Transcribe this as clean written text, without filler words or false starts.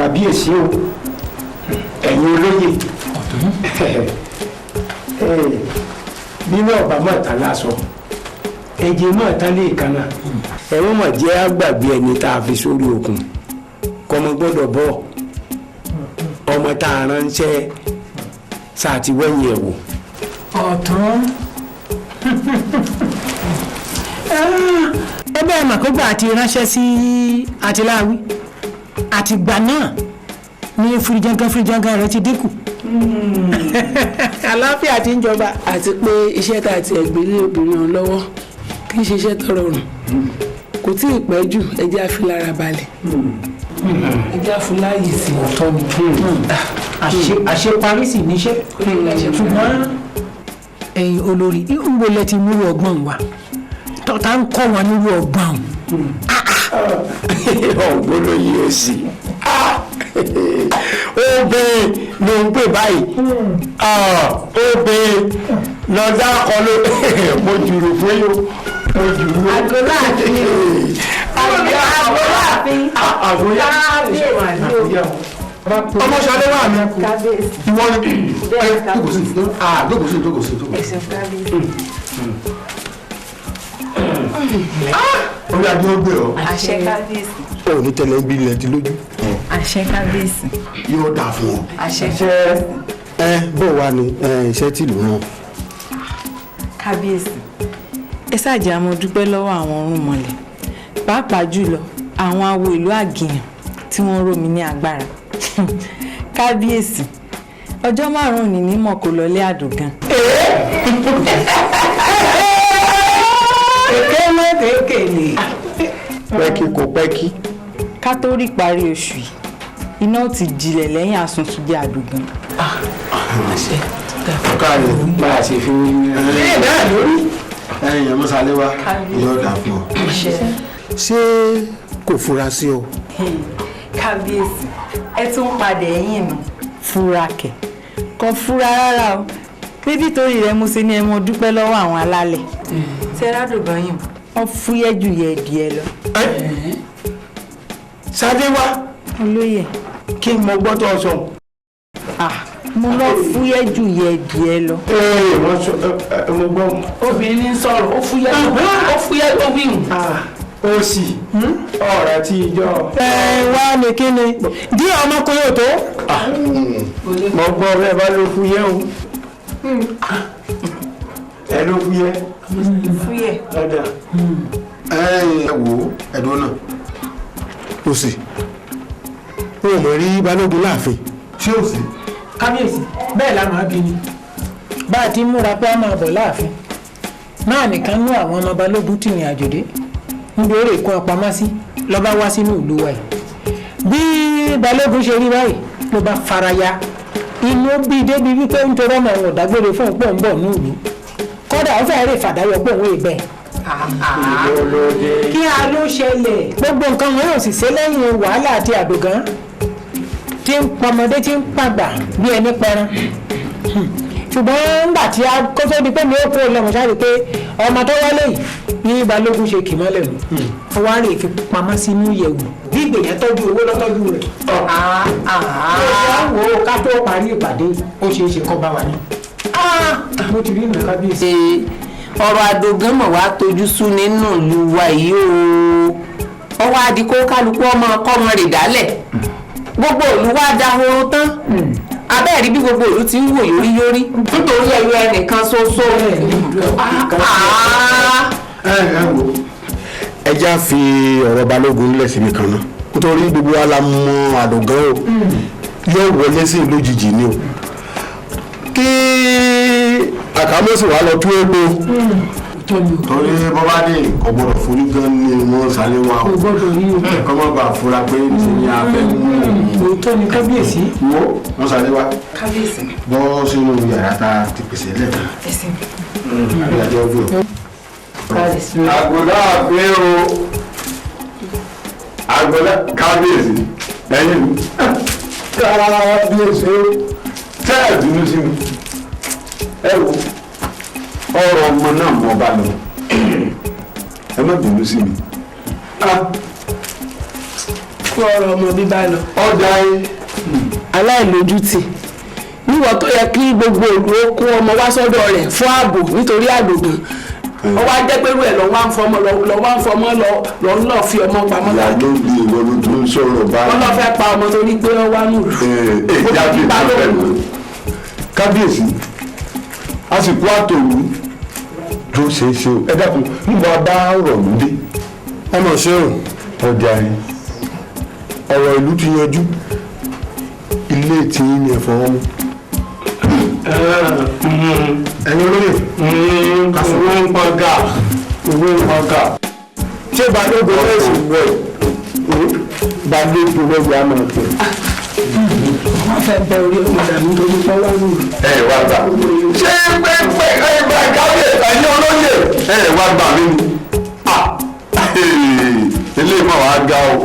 kàbíyèsí o ẹ̀yin olóyè nínú ọba mọ̀ta lásọ ẹ̀jẹ̀ mọ̀ta lè kanna ẹ̀rọ mọ̀ jẹ́ àgbàgbé ẹni tá a fi sórí okùn kọ́mọ gbọ́dọ̀ bọ̀ ọmọ tá a ránṣẹ́ sáà ti wẹ́yìn ẹ̀ wò. ọ̀tún ẹ bẹ́ẹ̀ mà kó gbà àti ránṣẹ́ sí àtìláwí àtìgbà náà ní fìrìjàngán rẹ ti dínkù àlàáfíà ti ń jọba. àti pé iṣẹ́ tá a ti ẹ̀gbẹ́ lé obìnrin ọ̀hún lọ́wọ́ kì í ṣe iṣẹ́ tó rọrùn kò tí ì pẹ́ jù ẹ jẹ́ àfilára balẹ̀ ẹ jẹ́ àfiláyè sí ọ̀tọ̀ ni àṣeparí sì níṣẹ́ ṣùgbọ́n ẹ̀yin olórí ń bo lẹ ti múlò ọgbọ́n wa tọ́ta ń kọ́ wọn nílò ọgbọ́n ọ̀gbọ́n ló yí o sí obìnrin ló ń pè báyìí obìnrin lọ́dá kọ́ ló mo jùrù fún yóò mo jùrù. àgọ́láàfin ọmọ ṣadé wà ní ìwọ ni jókòsí. orí adé ó gbé ọ. àṣẹ kábíyèsí. ó ní tẹ́lẹ̀ ń bí ilẹ̀ ti lójú. àṣẹ kábíyèsí. yóò dà fún ọ. àṣẹ kábíyèsí. bó wà ní iṣẹ́ tìlú náà. kábíyèsí ẹ ṣáàjẹ́ àmọ́ dúpẹ́ lọ́wọ́ àwọn ọ̀rúnmọlẹ̀ pàápàá jùlọ àwọn awo ìlú àgìyàn tí wọ́n rọ̀ mí ní agbára kábíyèsí ọjọ́ 5 ní mímọ̀ kó lọlé àdògán. kékeré pẹ́kí kò pẹ́kí. ká tó rí parí oṣù yìí iná ti jilẹ̀ lẹ́yìn àsunsunjẹ àdògán. káàlù bá a ṣe fi ẹ bẹ́ẹ̀ lórí. ẹ̀yin ẹ̀ mọ́sálẹ́ wa yóò dà fún ọ. ṣé kò fura sí ọ. kábíyèsí ẹ tún padà ẹ̀yìn nù fura kẹ̀ kò fura rárá o bébí torí rẹ̀ mo ṣe ní ẹ mọ dúpẹ́ lọ́wọ́ àwọn alálẹ̀ tẹ́rádùgbọ́n yìí wọ́n fúyẹ́ jù yẹ díẹ̀ lọ. Ṣadé wá olóyè kí n mọ gbọ́tọ̀ sọ. mo lọ fúyẹ́ jù yẹ díẹ̀ lọ. wọ́n sọ mo gbọ́. obìnrin ń sọ̀rọ̀ ó fúyẹ́ tó wíwù. ó sì ọ̀rọ̀ tí ìjọ. wá ní kí ni dí ọmọkùnrin ò tó. mo gbọ́ bẹ́ẹ̀ bá ló fúyẹ́ o. ẹ ló fúyẹ́. fúyẹ́. lọ́dà. ẹ wò ẹ̀dùn náà ó sì wọn ò mọ̀ rí balógun láàfin ṣé ó sì. kábíyèsí bẹ́ẹ̀ la máa bí ni bá a ti ń múra pé a máa bọ̀ láàfin náà nìkan ní àwọn ọmọ balógun tì ní àjòdè níbi eré ìkún apamọ́ sí lọ́ba wá sínú ìlú wa yìí bí balógun ṣe rí báyìí ló bá faraya inú bí débi wípé ń torọ́ ọmọ òun ọ̀dágbére fún òun pọ̀ ń bọ̀ ní ìlú kódà ó fẹ́ẹ́ rè fàdáyọ pé òun ègbẹ́ kí a ló ṣẹlẹ̀ gbogbo nǹkan wọn yóò sì ṣe lẹ́yìn wàhálà àti àdògán tí ń pọmọdé tí ń pàgbà bí ẹni pẹran ṣùgbọ́n nígbà tí a kó tó di pé mi ò kó lọ́mọ sáré pé ọmọ tó wọlé yìí ní balógun ṣe kì mọ́lẹ̀ lù ó wá rè fi pamọ́ sínú ìyẹ̀wò bí ìgbèyàn tọ́jú owó lọ́tọ́jú rẹ̀ wo ká tó parí ìpàdé ó ṣeé ṣe kọ́ bá wa ní. mo ti rí ìlú kábíyèsí. ọ̀rọ̀ àdògán mọ̀ wá tójú sú nínú ìlú wa yìí o ọwọ́ adìkó kálukú ọmọ ọkọ́mọ rẹ̀ dálẹ̀ gbogbo ìlú wa dahoro tán abẹ́ẹ̀rí bí gbogbo ìlú ti ń wò yóríyórí nítorí ẹyọ ẹnìkan ṣoṣo. ẹ wò ẹ já fi ọ̀rọ̀ balógun lẹ̀ síbi kan náà nítorí gbogbo wa la mọ àdògán o yóò wọlé sí ìlú jìjì ni o kí àkàmọ́sí wa lọ tú epo torí bọ́bá dé kò gbọ́dọ̀ forí gan ni wọ́n sáré wa o kọ́ mọ́ bá fura pé ṣe ni a fẹ́ mú òótọ́ ni kábíyèsí. wo wọ́n sáré wa kábíyèsí. bọ́ sínú yàrá tá a ti pèsè lẹ́ẹ̀kan àbíyájọ́ ọgbẹ́ o. àgbọ̀dá àgbẹ̀ o àgbọ̀dá kábíyèsí lẹ́yìn mi kábíyèsí tẹ́ẹ̀ dúró sí mi ẹ wo ọ̀rọ̀ ọmọ náà mọ bá lọ ẹ má bínú sí mi fún ọ̀rọ̀ ọmọ bíbá lọ. ọjà yín. aláìlójútì níwọ̀ tó yẹ kí gbogbo òlú ó kó ọmọ wá sọ́dọ̀ rẹ̀ fún ààbò nítorí àdògán ọwọ́ ajẹ́pẹ́rú ẹ̀ lọ́wọ́ à ń fọmọ lọ́wọ́ náà fi ọmọ pamọ́ láti. ló di ìwọ́n tó ń sọ̀rọ̀ báyìí. wọ́n lọ fẹ́ pa ọmọ torí pé wọ́n wá nù. kábíyèsí àsìkò àtòlù ló ṣe é ṣe o ẹ dákun nígbà bá ọ̀rọ̀ ló dé. ẹ mọ̀ ṣé o ọjà yẹn ọ̀rọ̀ ìlú ti yanjú ilé tí ní ẹ̀fọ́ wọn mú. ẹ̀yin olóyè owó ń pọ̀gà owó ń pọ̀gà. ṣé balógun ẹ̀sìn wọ̀ balógun lọ́gbà máa tẹ̀. wọ́n fẹ́ bẹ orí ọmọdé mi torí pọ́wá nù. ẹ wá gbà ṣé pẹ́pẹ́ ẹ gbà káwé ẹ̀yin olóyè ẹ wá gbà mí ni eléyìí máa wá ga o.